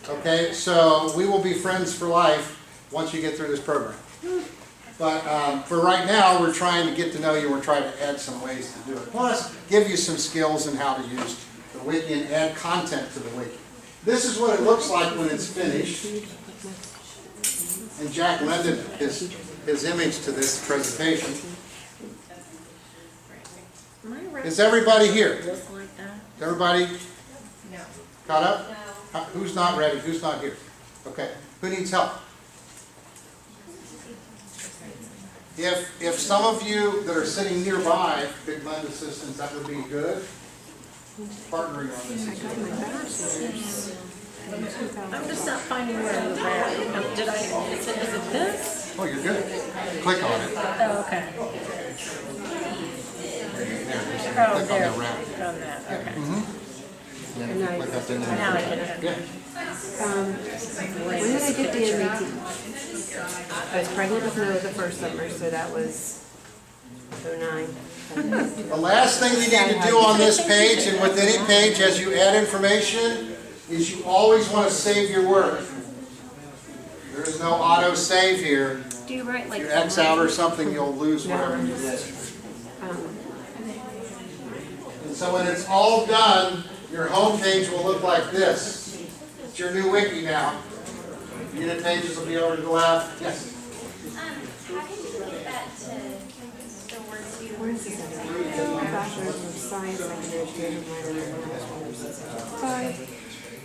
Okay, so we will be friends for life once you get through this program. But for right now, we're trying to get to know you. We're trying to add some ways to do it. Plus, give you some skills in how to use the wiki and add content to the wiki. This is what it looks like when it's finished. And Jack lended his image to this presentation. Is everybody here? Is everybody caught up? Who's not ready? Who's not here? Okay. Who needs help? If some of you that are sitting nearby could lend assistance, that would be good. Partnering on this. I'm just not finding where I'm at. Did I? Is it this? Oh, you're good. Click on it. Oh, okay. Click on there. the round. On that. Okay. Then click up in there. Now I can. Yeah. When did I get the MBT? I was pregnant with Noah the first summer, so that was 09. The last thing you need to do on this page and with any page as you add information is you always want to save your work. There is no auto save here. Do you write like If you X out or something, you'll lose whatever you did. And so when it's all done, your home page will look like this. It's your new wiki now. Unit pages will be over to the left. Yes? How can you get that to the words you Where is this? Bachelor's of Science, secondary education, minor in English, 5.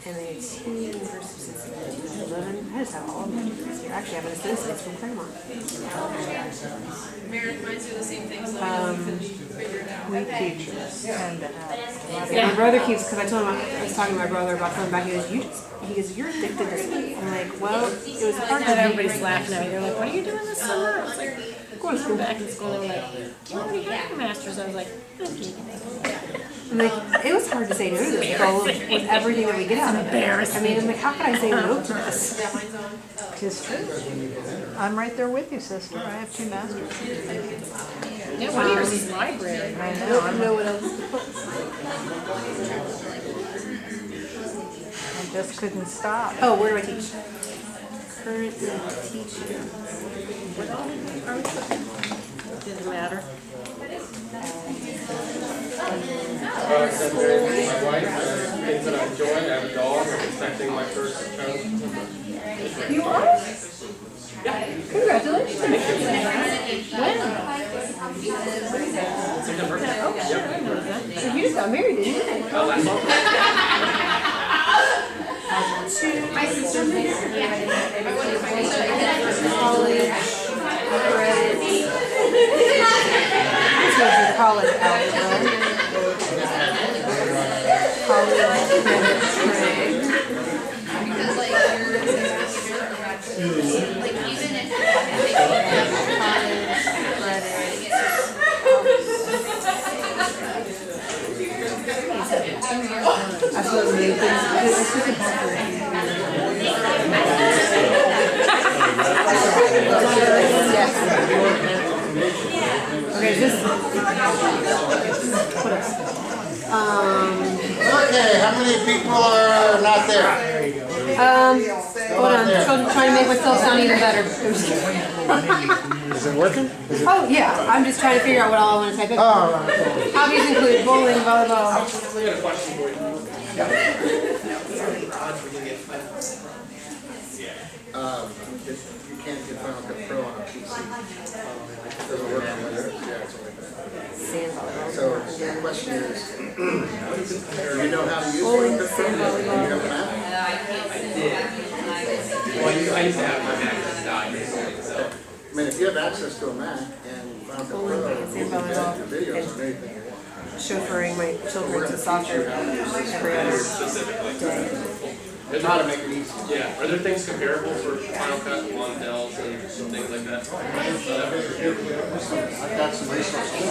And then 2 University of Cincinnati, 11. I just have all of them here. Actually, I have an associate's from Claremont. Meredith might do the same thing, so We teachers tend to have. Yeah, my brother keeps, because I told him, I was talking to my brother about coming back, he goes, you're addicted to sleep. I'm like, well, it was hard to And everybody's laughing at me. They're like, what are you doing this summer? I was like, going to school. back in school. They were like, you already have your master's. I was like, okay. I'm like, it was hard to say no to this goal with everything that we get out of it. I mean, I'm like, how could I say no to this? It's true. I'm right there with you, sister. I have 2 masters. Yeah, one of yours is library. I I know. don't know what else to put. I just couldn't stop. Oh, where do I teach? Currently teaching. Didn't matter. My wife, things that I enjoy. I have a dog. I'm expecting my first child. You are? Yeah. Congratulations. When? So you just got married, didn't you? My sister College credits. This was your college algebra. College credits. I thought new things. Okay, this. What else? Okay, how many people are not there? Hold on. I'm trying to make myself sound even better. Is it working? Oh yeah, I'm just trying to figure out what all I want to type in. Oh, right. Hobbies include bowling, volleyball. We got a question for you. You can't get Final Cut Pro on a PC. Doesn't work on Windows. Yeah, it's only that. Sand volleyball. So the question is, do you know how to use Bowling, Final Cut Pro? sand Do you volleyball. have an app? Well, I used to have my Mac just died recently, so. I mean, if you have access to a Mac and Final Cut Pro, Bowling, you sand can volleyball, edit your videos and on anything you want. chauffeuring my children to soccer every other day. Try to make it easy. Yeah. Are there things comparable for Final Cut, Mondells, and things like that? I've got some resources.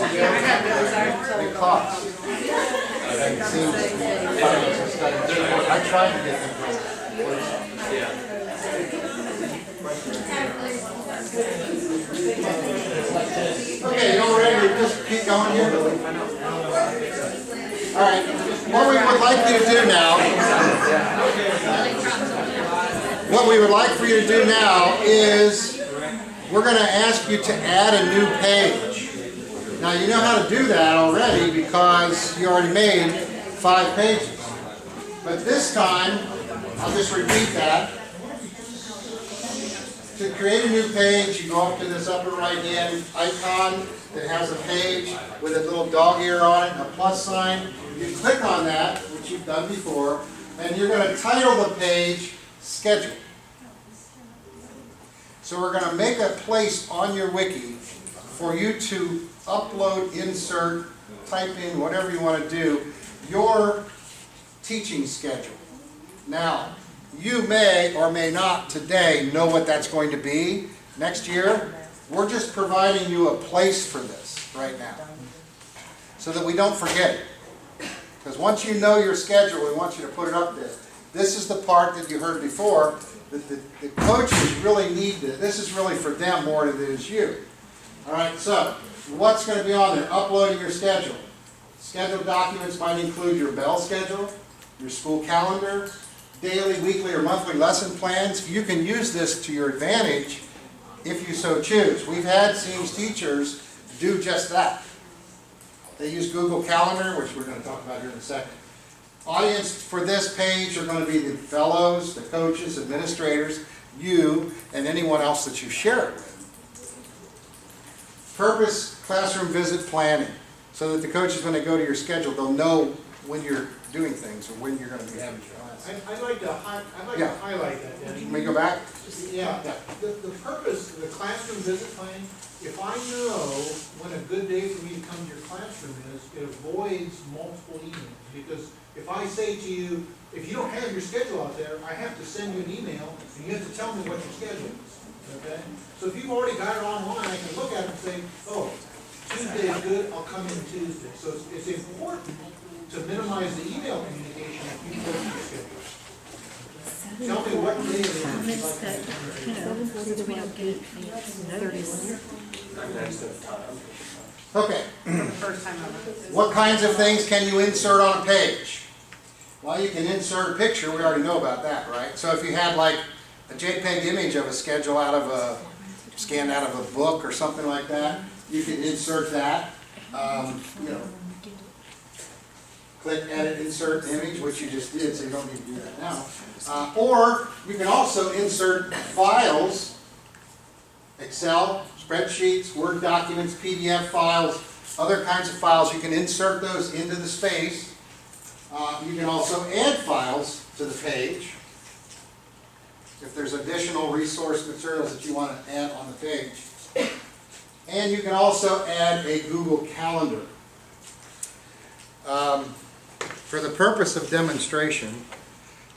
It costs. And it seems I tried to get them. Yeah. Okay, you all ready to just keep going here? All right. What we would like you to do now what we would like for you to do now is we're going to ask you to add a new page. Now you know how to do that already because you already made 5 pages. But this time, I'll just repeat that. To create a new page, you go up to this upper right hand icon that has a page with a little dog ear on it and a plus sign. You click on that, which you've done before, and you're going to title the page Schedule. So we're going to make a place on your wiki for you to upload, insert, type in, whatever you want to do, your teaching schedule. Now, you may or may not today know what that's going to be next year. We're just providing you a place for this right now so that we don't forget it. Because once you know your schedule, we want you to put it up there. This is the part that you heard before, that the coaches really need this. This is really for them more than it is you. All right, so what's going to be on there? Uploading your schedule. Scheduled documents might include your bell schedule, your school calendar, daily, weekly, or monthly lesson plans. You can use this to your advantage if you so choose. We've had Seams teachers do just that. They use Google Calendar, which we're going to talk about here in a second. Audience for this page are going to be the fellows, the coaches, administrators, you, and anyone else that you share it with. Purpose classroom visit planning, so that the coaches, when they go to your schedule, they'll know when you're doing things or when you're going to be having your class. I'd like to highlight that, Danny. Let me go back. Yeah, the purpose of the classroom visit plan, if I know when a good day for me to come to your classroom is, it avoids multiple emails. Because if I say to you, if you don't have your schedule out there, I have to send you an email, and you have to tell me what your schedule is, okay? So if you've already got it online, I can look at it and say, oh, Tuesday is good, I'll come in Tuesday. So it's important to minimize the email communication if you go to your schedule. Tell me what day it is. Comments that, you know, since we don't get notice. Okay. What kinds of things can you insert on a page? Well, you can insert a picture. We already know about that, right? So if you had like a JPEG image of a schedule out of a, scanned out of a book or something like that, you can insert that. You know, click Edit, Insert Image, which you just did, so you don't need to do that now. Or you can also insert files, Excel, spreadsheets, Word documents, PDF files, other kinds of files. You can insert those into the space. You can also add files to the page if there's additional resource materials that you want to add on the page. And you can also add a Google Calendar. For the purpose of demonstration,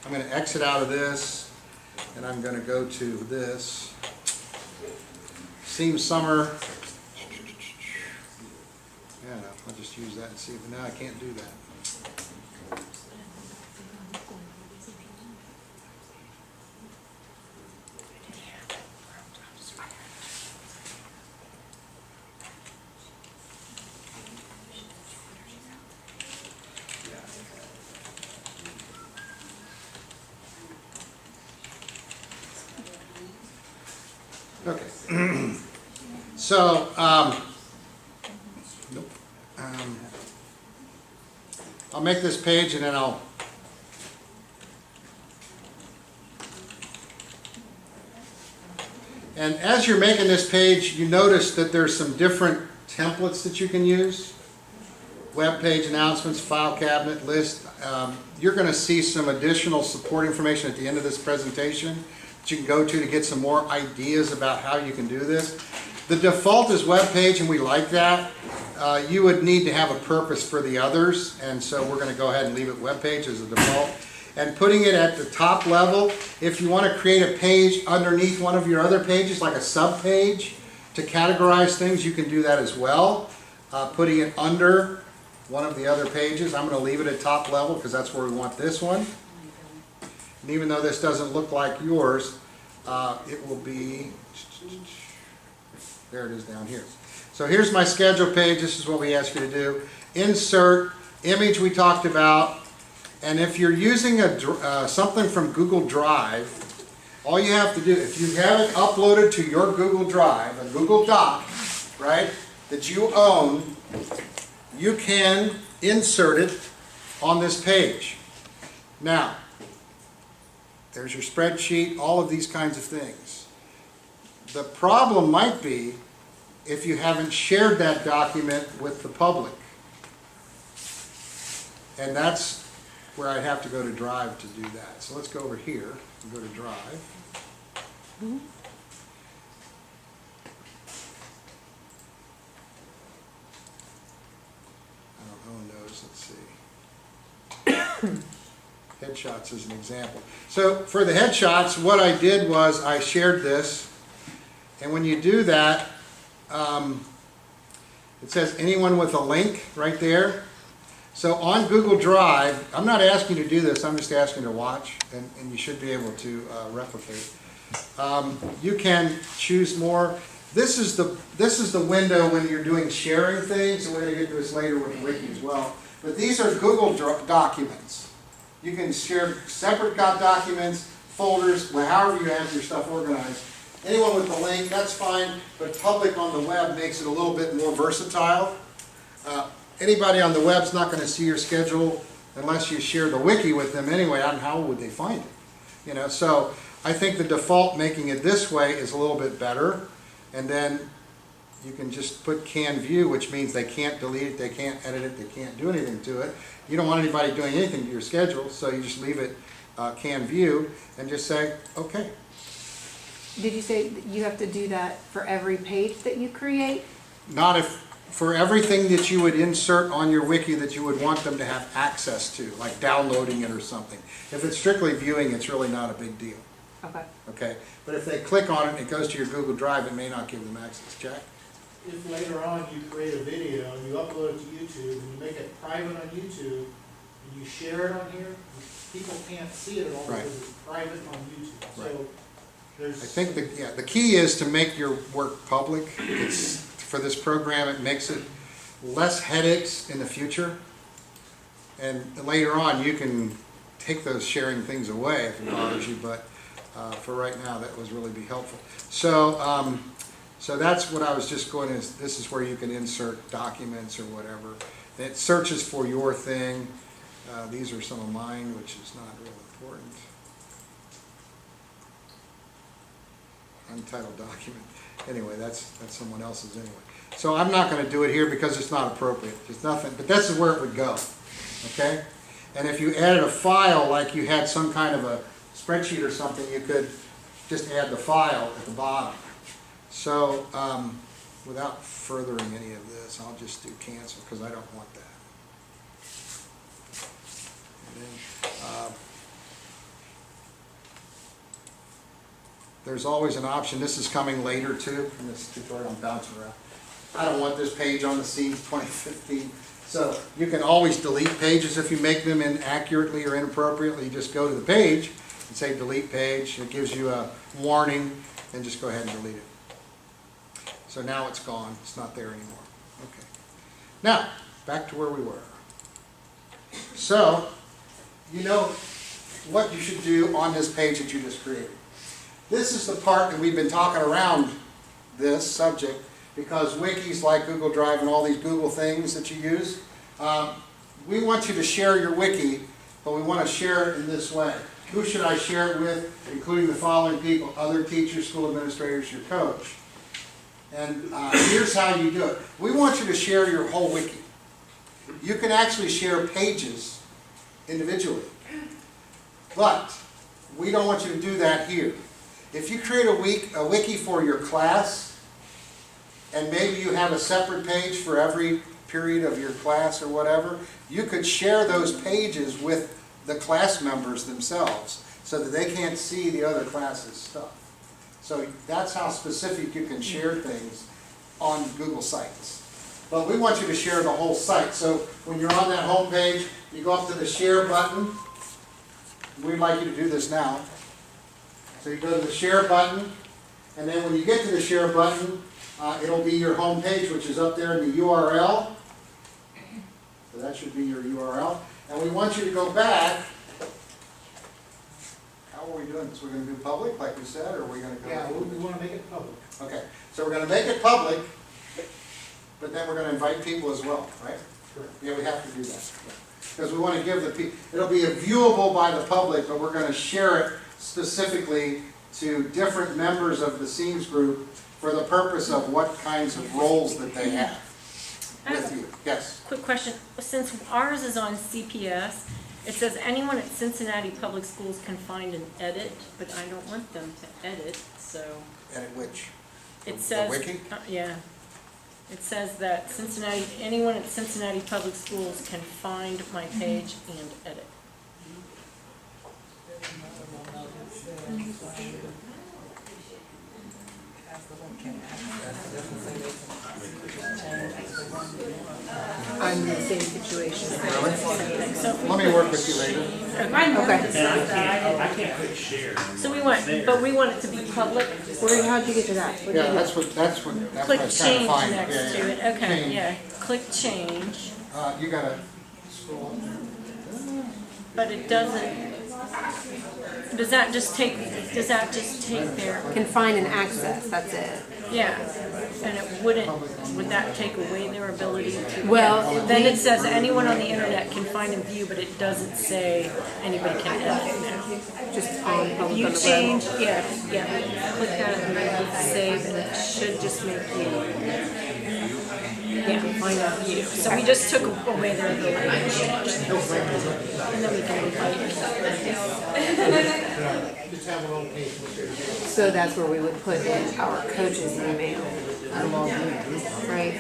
I'm going to exit out of this, and I'm going to go to this. Seams Summer. Yeah, I'll just use that and see, but now I can't do that. Okay. So, I'll make this page and then I'll and as you're making this page, you notice that there's some different templates that you can use. Web page announcements, file cabinet, list. You're going to see some additional support information at the end of this presentation that you can go to get some more ideas about how you can do this. The default is web page, and we like that. You would need to have a purpose for the others, and so we're going to go ahead and leave it web page as a default. And putting it at the top level, if you want to create a page underneath one of your other pages, like a sub-page, to categorize things, you can do that as well. Putting it under one of the other pages, I'm going to leave it at top level because that's where we want this one. And even though this doesn't look like yours, it will be, there it is down here. So here's my schedule page. This is what we ask you to do. Insert, image we talked about, and if you're using something from Google Drive, all you have to do, if you have it uploaded to your Google Drive, a Google Doc, right, that you own, you can insert it on this page. Now, there's your spreadsheet, all of these kinds of things. The problem might be if you haven't shared that document with the public. And that's where I'd have to go to Drive to do that. So let's go over here and go to Drive. I don't know those, let's see. Headshots is an example. So for the headshots, what I did was I shared this, and when you do that, it says anyone with a link right there. So on Google Drive, I'm not asking you to do this, I'm just asking you to watch, and you should be able to replicate. You can choose more. This is the window when you're doing sharing things, and we're going to get to this later with the Wiki as well. But these are Google documents. You can share separate documents, folders, however you have your stuff organized. Anyone with the link, that's fine, but public on the web makes it a little bit more versatile. Anybody on the web's not going to see your schedule unless you share the Wiki with them anyway. How would they find it? You know, so I think the default making it this way is a little bit better. And then you can just put can view, which means they can't delete it, they can't edit it, they can't do anything to it. You don't want anybody doing anything to your schedule, so you just leave it can view and just say, okay. Did you say that you have to do that for every page that you create? Not if, for everything that you would insert on your Wiki that you would want them to have access to, like downloading it or something. If it's strictly viewing, it's really not a big deal. Okay. Okay, but if they click on it and it goes to your Google Drive, it may not give them access. Jack? If later on you create a video and you upload it to YouTube and you make it private on YouTube and you share it on here, people can't see it at all Right. because it's private on YouTube. Right. So there's. I think the key is to make your work public. It's, for this program, it makes it less headaches in the future. And later on, you can take those sharing things away if it bothers you, but for right now, that would really be helpful. So, so that's what I was just going to, this is where you can insert documents or whatever. It searches for your thing. These are some of mine, which is not real important. Untitled document. Anyway, that's someone else's anyway. So I'm not going to do it here because it's not appropriate. There's nothing, but this is where it would go. Okay? And if you added a file, like you had some kind of a spreadsheet or something, you could just add the file at the bottom. So without furthering any of this, I'll just do cancel because I don't want that. And then, there's always an option. This is coming later too in this tutorial. I'm bouncing around. I don't want this page on the scene 2015. So you can always delete pages if you make them inaccurately or inappropriately. You just go to the page and say delete page. It gives you a warning, and just go ahead and delete it. So now it's gone. It's not there anymore. Okay. Now, back to where we were. So, you know what you should do on this page that you just created. This is the part that we've been talking around this subject because wikis like Google Drive and all these Google things that you use, we want you to share your wiki, but we want to share it in this way. Who should I share it with? Including the following people: other teachers, school administrators, your coach. And here's how you do it. We want you to share your whole wiki. You can actually share pages individually, but we don't want you to do that here. If you create a wiki for your class, and maybe you have a separate page for every period of your class or whatever, you could share those pages with the class members themselves so that they can't see the other class's stuff. So that's how specific you can share things on Google Sites. But we want you to share the whole site. So when you're on that home page, you go up to the share button. We'd like you to do this now. So you go to the share button, and then when you get to the share button, it'll be your home page, which is up there in the URL. So that should be your URL. And we want you to go back. how are we doing this? We're gonna do public, like we said, or are we gonna go? Yeah, we wanna make it public. Okay, so we're gonna make it public, but then we're gonna invite people as well, right? Correct. Yeah, we have to do that. Because we wanna give the people, it'll be viewable by the public, but we're gonna share it specifically to different members of the Seams group for the purpose of what kinds of roles that they have with you. Yes? Quick question, since ours is on CPS, it says anyone at Cincinnati Public Schools can find and edit, but I don't want them to edit, so. Edit which? It The says. wiki? Yeah. It says that anyone at Cincinnati Public Schools can find my page and edit. I'm in the same situation. Let me work with you later. Okay. So we want it to be public. How'd you get to that? What did Yeah, you that's what I Click was trying to change find. next Yeah, to yeah. it. Okay, Change. yeah. Click change, You gotta scroll up there. but it doesn't. Does that just take their, Can find and access, that's it. yeah, and it would that take away their ability to? Well, Yeah. Then it says anyone on the internet can find and view, but it doesn't say anybody can edit now. Just on public You on the web. change, yeah, click that and then save, and it should just make you, find out view. So we just took away their ability to change things. And then we can invite. Just have our own page. So that's where we would put in our coach's email. Right?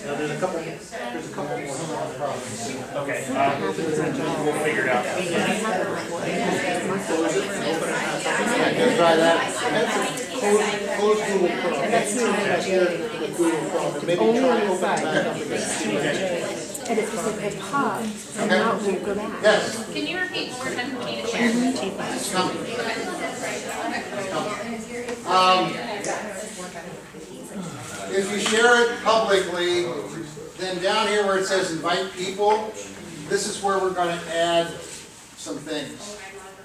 Now, there's a couple more problems. Okay, we'll figure it out. Just try that. Close Google Chrome. That's the Google Chrome. And maybe Only try on to the open side. it back up again. And it just it pops, and now it won't go back. Yes. Can you repeat one more time for me to share? It's coming. If you share it publicly, then down here where it says invite people, this is where we're going to add some things.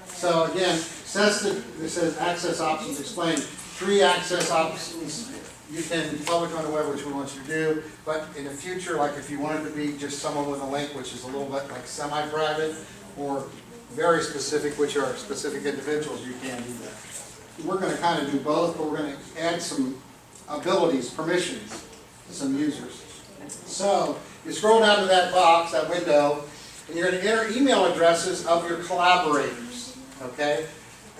So again, it says access options explained. 3 access options. You can public on the web, which we want you to do, but in the future, like if you wanted to be just someone with a link, which is a little bit like semi-private, or very specific, which are specific individuals, you can do that. We're going to kind of do both, but we're going to add some abilities, permissions to some users. So you scroll down to that box, that window, and you're going to enter email addresses of your collaborators, okay?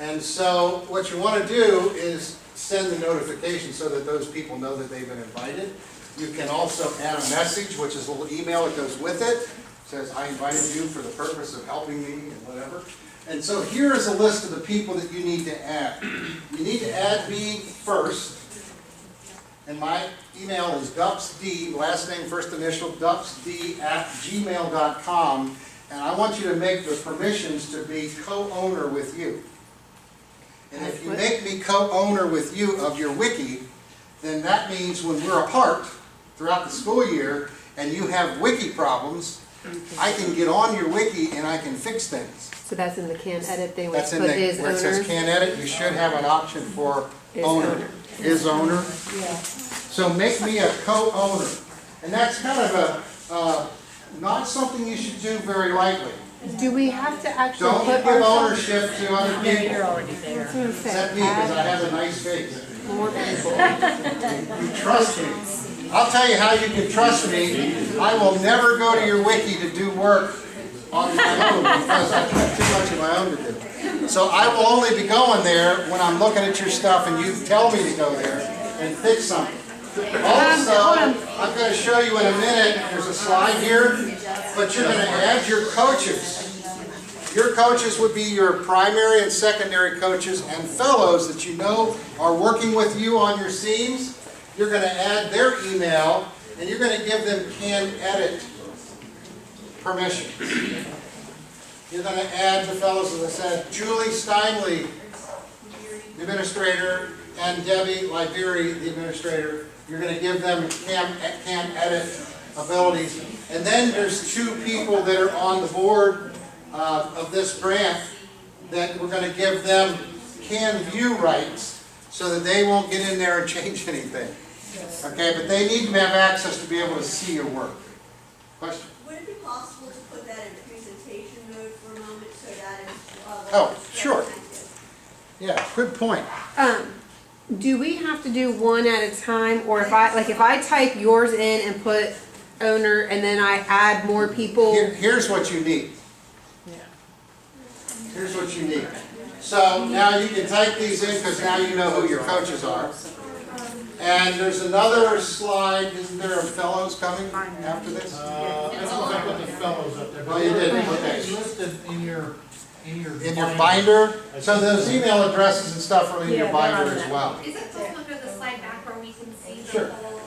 And so what you want to do is send the notification so that those people know that they've been invited. You can also add a message, which is a little email that goes with it. It says, I invited you for the purpose of helping me and whatever. And so here is a list of the people that you need to add. You need to add me first. And my email is dupsd, last name, first initial, dupsd@gmail.com. And I want you to make the permissions to be co-owner with you. And if you make me co-owner with you of your wiki, then that means when we're apart throughout the school year and you have wiki problems, I can get on your wiki and I can fix things. So that's in the can edit thing, we That's in put the, is where it says owner. can edit, you should have an option for Is owner. owner. Is owner. Yeah. So make me a co-owner. And that's kind of a, not something you should do very lightly. Do we have to actually Don't put give ourselves? ownership to other Yeah, people. you're already there. I was gonna say, Except me, because I add have a nice face. more people. You trust me. I'll tell you how you can trust me. I will never go to your wiki to do work on my own because I have too much of my own to do. So I will only be going there when I'm looking at your stuff and you tell me to go there and fix something. Also, I'm going to show you in a minute, there's a slide here, but you're going to add your coaches. Your coaches would be your primary and secondary coaches and fellows that you know are working with you on your seams. You're going to add their email and you're going to give them can edit permissions. You're going to add the fellows, as I said, Julie Steinley, the administrator, and Debbie Liberi, the administrator. You're going to give them can edit abilities. And then there's 2 people that are on the board of this grant that we're going to give them can view rights so that they won't get in there and change anything. Okay, but they need to have access to be able to see your work. Question? Would it be possible to put that in presentation mode for a moment so that it's... Oh, sure. Yeah, good point. Do we have to do one at a time, or if I type yours in and put owner and then I add more people? Here's what you need. Here's what you need. So now you can type these in because now you know who your coaches are. And there's another slide. Isn't there a fellows coming after this? I don't know if I put the fellows up there. Oh, you did, It's okay. listed in your Binder. So those email addresses and stuff are in your Yeah, binder they're on as well. Is it possible to the slide back where we can see Sure. the whole,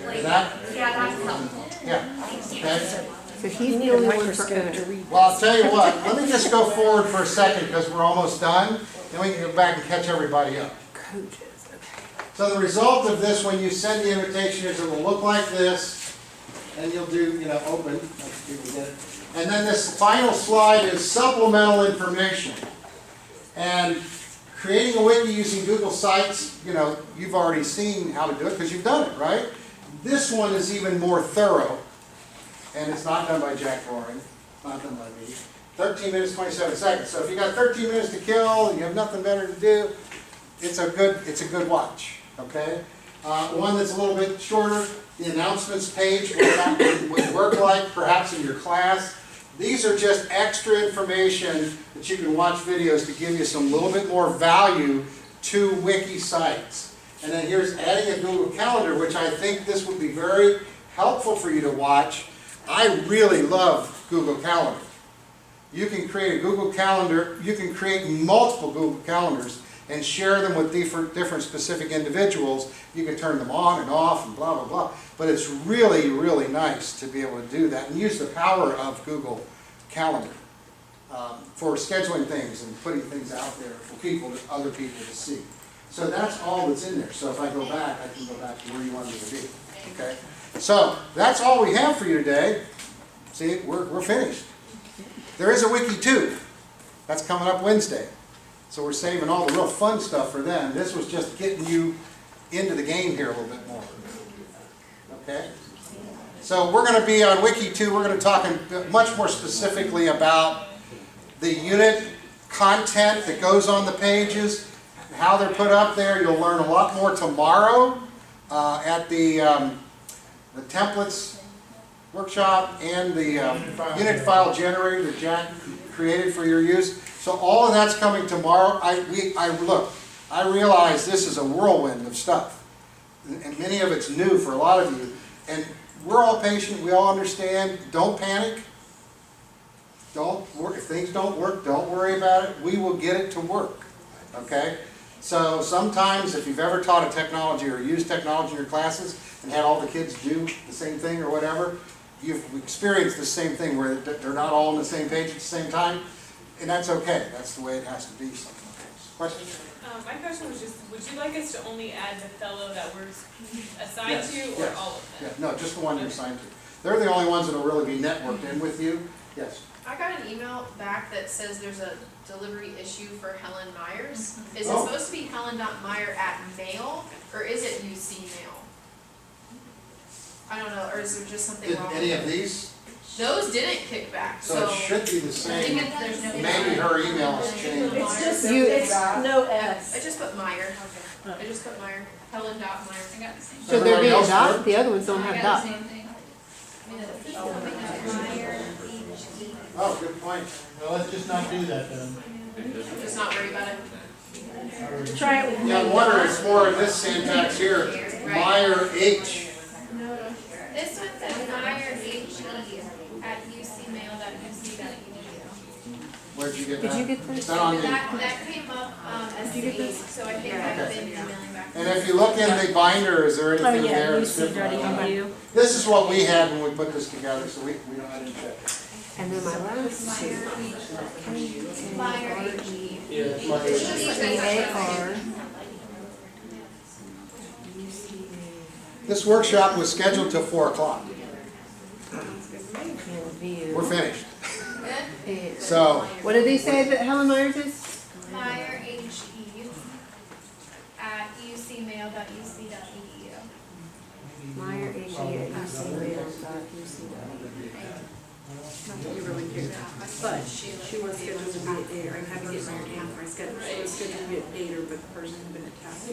like, That? yeah, that's helpful. Yeah. Okay. So he's You the need a only one for microscope to owner. read. Well, I'll tell you what. Let me just go forward for a second because we're almost done. Then we can go back and catch everybody up. Coaches, okay. So the result of this, when you send the invitation, is it will look like this, and you'll do, open. Let's see if we get it. And then this final slide is supplemental information. And creating a wiki using Google Sites, you've already seen how to do it because you've done it, right? This one is even more thorough, and it's not done by Jack Roaring, not done by me. 13 minutes, 27 seconds. So if you got 13 minutes to kill and you have nothing better to do, it's a good watch, okay? One that's a little bit shorter, the announcements page, what that would work like perhaps in your class. These are just extra information that you can watch videos to give you some little bit more value to wiki sites. And then here's adding a Google Calendar, which I think this would be very helpful for you to watch. I really love Google Calendar. You can create a Google Calendar, you can create multiple Google Calendars and share them with different specific individuals. You can turn them on and off and blah, blah, blah. But it's really, really nice to be able to do that and use the power of Google Calendar for scheduling things and putting things out there for other people to see. So that's all that's in there. So if I go back, I can go back to where you wanted me to be. Okay? So that's all we have for you today. See, we're finished. There is a Wiki 2. That's coming up Wednesday. So we're saving all the real fun stuff for then. This was just getting you into the game here a little bit more. Okay? So we're going to be on Wiki 2. We're going to talk much more specifically about the unit content that goes on the pages, how they're put up there. You'll learn a lot more tomorrow at the templates workshop and the unit file generator that Jack created for your use. So all of that's coming tomorrow. I realize this is a whirlwind of stuff, and many of it's new for a lot of you. And we're all patient. We all understand. Don't panic. If things don't work, don't worry about it. We will get it to work. Okay? So sometimes, if you've ever taught a technology or used technology in your classes and had all the kids do the same thing or whatever, you've experienced the same thing where they're not all on the same page at the same time. And that's okay. That's the way it has to be sometimes. Question? My question was just, would you like us to only add the fellow that we're assigned Yes, to, or yes. all of them? Yeah, no, just the one you're assigned to. They're the only ones that will really be networked in with you. Yes. I got an email back that says there's a delivery issue for Helen Myers. Is it Oh. supposed to be helen.meyer@mail, or is it UC Mail? I don't know, or is there just something Did wrong any with of it? these? Those didn't kick back, So so. it should be the I same. think there's no. Maybe her email has changed. It's just, You- it's no S. I just put Meyer. I just put Meyer. Helen.Meyer. I got the same. So they're Everybody being else dot, good? the other ones don't I have got dot. the same thing. Oh, good point. Well, let's just not do that then. Just not worry about it. Try it with Yeah, I'm wondering, it's more of this syntax here. Meyer H. This one says Meyer HE@ucmail.uc.edu. Where'd you get that? Did you get this? Is that on the? That came up as Did you get C, this? so I think I've been emailing back. And if you look in the binder, is there Oh, anything yeah, there? you that's see different? .edu. This is what we had when we put this together, so we don't have to check. And then my last two. Meyer HE. Yeah, it's my It's just like A-R. This workshop was scheduled till 4 o'clock. And view. We're finished. And- So, What did they say that Helen Myers is? myerhe@ucmail.uc.edu. Meyer, HE@ucmail.uc.edu. Not that you really care, but she was scheduled to be at Dater. I had to get my schedule. She was scheduled to be at Dater, but the person had been attacked.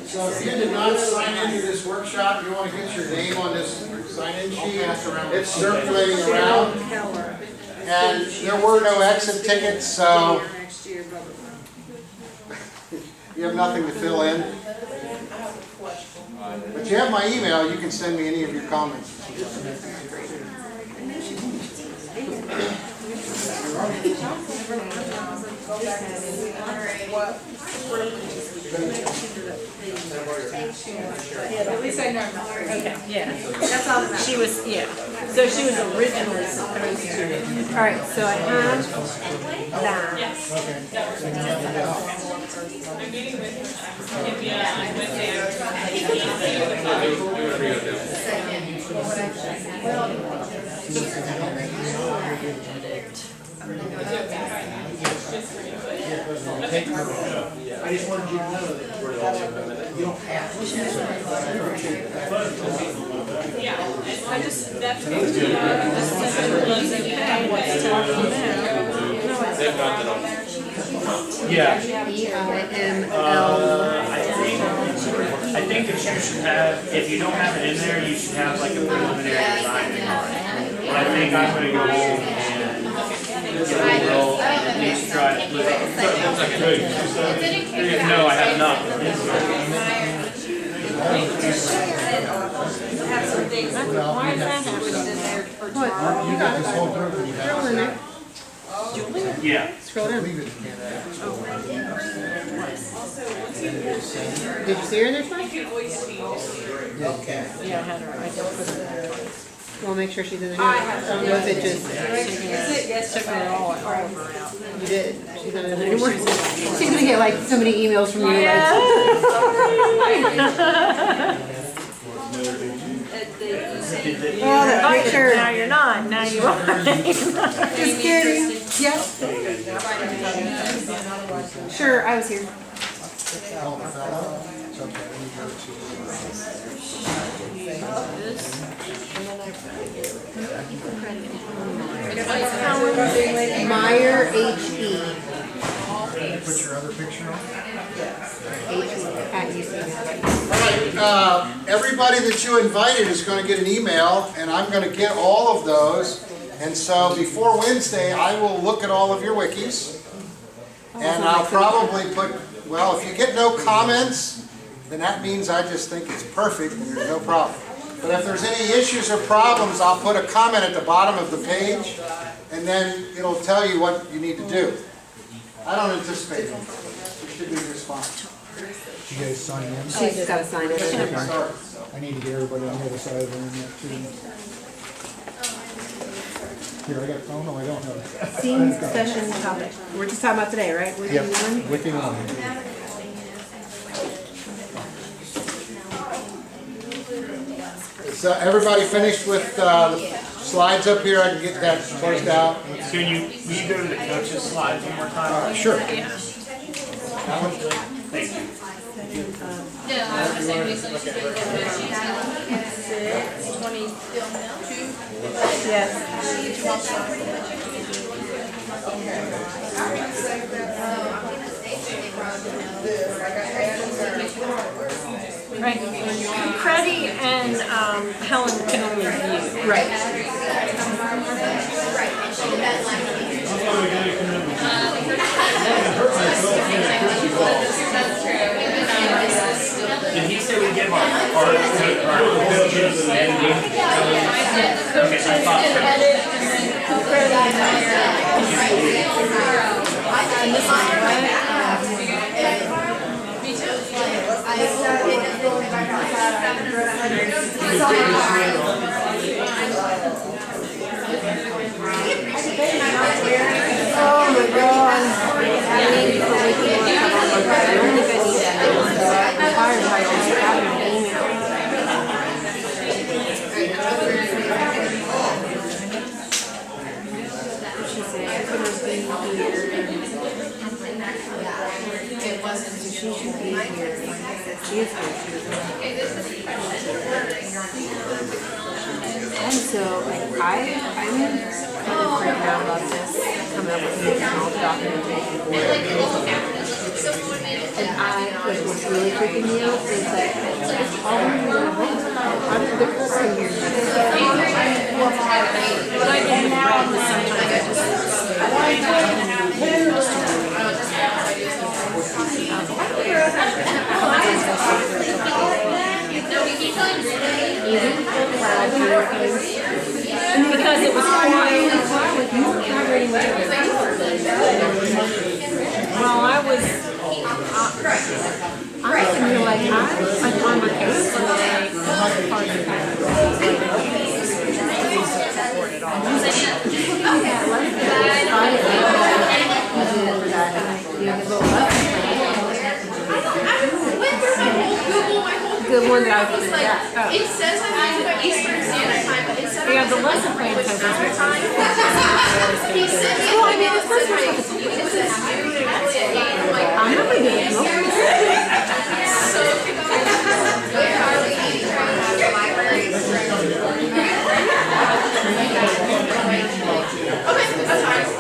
So if you did not sign into this workshop, you want to get your name on this sign-in sheet. It's circulating around. And there were no exit tickets, so Next year, blah, blah, blah. you have nothing to fill in. But you have my email, you can send me any of your comments. At least I know. Okay, yeah. That's all that matters. She was, yeah. So she was originally supposed to. All right, so I have that. Yes. I'm meeting with Wednesday. I just wanted you to know that you don't have to. Yeah, I just, that's me, just said it was okay, what's talking about. They've got that on. Yeah. I think that you should have, if you don't have it in there, you should have like a preliminary design drawing. But I think I'm gonna go home and get a little, at least try to. No, I have not. Why is that happening? You got this whole group and you have to say, Yeah. Scroll down. leave it. Did you see her in there tonight? You can always change it. Okay. Yeah, I had her. I just put her there. We'll make sure she's in there. I have her. Or was it just? Took her all of her out. You did. She's not in there anymore. She's gonna get like so many emails from you. Well, make sure. Now you're not, now you are. Just kidding. Yep. Sure, I was here. Oh, the fellow? It's okay, let me go Meyer, H-E. Put your other picture on. H-E@ucmail. All right, everybody that you invited is going to get an email, and I'm going to get all of those. And so before Wednesday, I will look at all of your wikis. And I'll probably put, well, if you get no comments, then that means I just think it's perfect and there's no problem. But if there's any issues or problems, I'll put a comment at the bottom of the page, and then it'll tell you what you need to do. I don't anticipate it. It should be just fine. You guys sign in? She's just gotta sign it. I need to get everybody on the other side of the internet too. Here, I got, oh no, I don't have it. Scene session topic. We're just talking about today, right? Wiki Yep, one? Wiki One. Is everybody finished with the slides up here? I can get that closed out. Can you, will you go to the coach's slides one more time? Sure. Thank you. Yeah, I was just saying, we should take a look at Yes. Right. Freddie and Helen can only view. Right. Did he say we give our coaches an ending? Okay, I thought so. Oh my god. I need to make it work. I don't think I need that. I'm tired of having an email. She said I couldn't be here. she should be here. She is here. And so, like, I'm kind of freaking out about this, coming up with all the documentation for it. And what's really freaking me out is that all we need at home, I'm the person here. But I get the problem sometimes I just because it was quiet. Well, I was And you're like, I'm on my case. The one that I was like, It says I have to by Eastern Standard Time, but it said yeah, the lesson plan says it's time. He said, well, I mean, this person was it says noon and it's at 8. I'm like, I'm not going to get so where are we eating from the library? Okay, that's fine.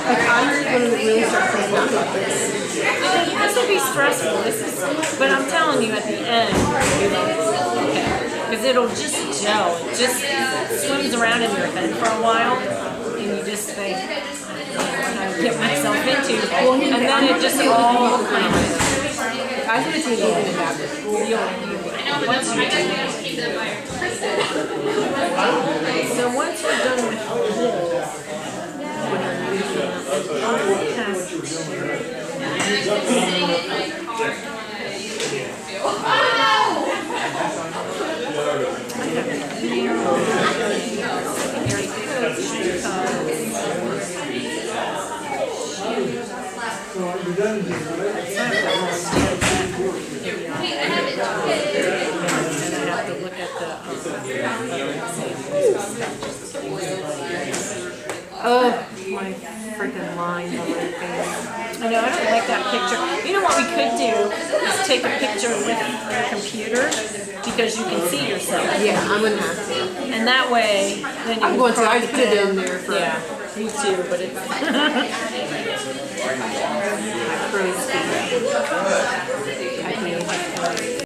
like, I'm going to really start thinking about this. This will be stressful. This is, but I'm telling you, at the end, because it'll just gel. It just swims around in your head for a while, and you just think, what I get myself into, and then it just all kind of. I think it's easy to adapt it. Once you so once you're done with this, when you're using Oh, my freaking lines on my face. I know, I don't like that picture. You know what we could do is take a picture with your computer because you can see yourself. Yeah, I'm going to have to. And that way, then you I'm going to. I just put it in there for me too, but it's crow's feet.